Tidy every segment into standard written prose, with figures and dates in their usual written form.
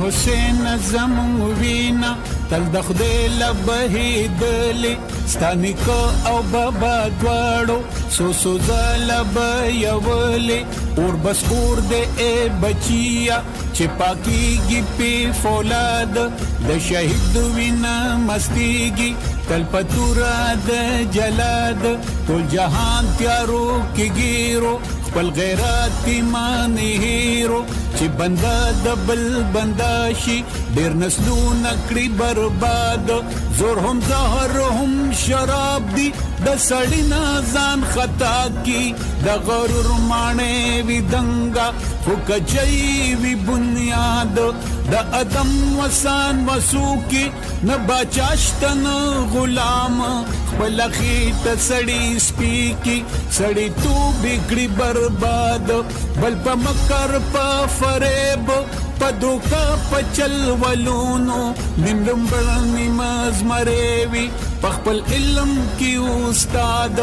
حسین زمون وینا تل د خدای لبهیدلې ستا نیکه او بابا دواړو سو زله به یولې اور بس اور د ای بچیا چې پاکیږي پی فولاد د شهید وینا مستیږي تل پتورا د جلاد ټول جهان تیارو کې ګیرو خپل غیرت ایمان هیرو چې بندا د بل بندا شي ډیر نسلونه کړي برباد زور هم زهر هم شراب دی د سړی نه ځان خطا کی د غرور مانې وی دنګا خو کچي وی بنیاد د ادم وسان وسوکی نه بچاشتن غلام خپل خېټ سړی سپیکی سړی تو بګړي برباد بل په مکر په فریب په دوکا په چل ولونو نیملم برنی مزمریوی په خپل علم کې استاد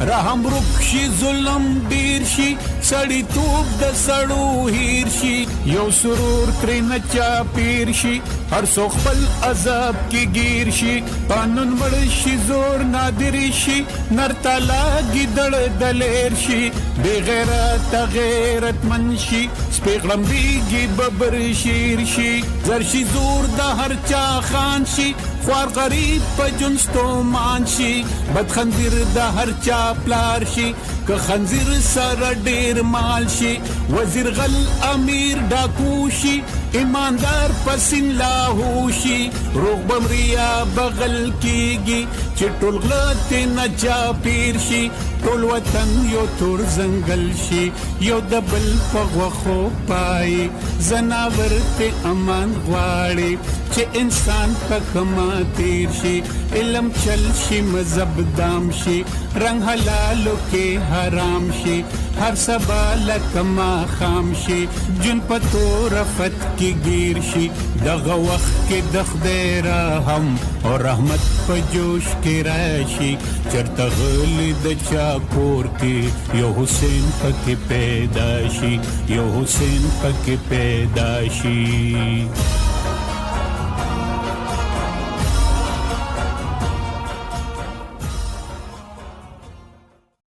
رحم رخصي ظلم ډیر شي سړی توپ د سړو هیر شي یو سرور ترې نچا پیر شي هر څو خپل عذاب کې گیر شي قانون وړ شي زور نادر شي نر تعالی ګډړ دلیر شي بے غیرت غیرت منشي سپېغلم بیږي ببر شیر شي زرشي زور د هر چا خان شي خوار غریب په جنستو مانشي بد خنزیر د هر چا پلار شي که خنزیر سره ډیر مال شي وزیر غل امیر ډاکو شي ایماندار پسین لاهو شي روغ بمریا بغل کیږي چې ټول غلط نه چا پیر شي ټول وطن یو تور زنګل شي یو د بل په غوښو پای زناور ته امان غواړي چې انسان په کما تیر شي علم چل شي مذهب دام شي رنگ حلالو کې حرام شي هر سبا لکما خام شي جن پتو رفت کی گیر شي دغه وخت کې د خدای رحم او رحمت په جوش کې راشي چرته غلی د چا کور کې یو حسین پکې پیدا شي یو حسین پکې پیدا شي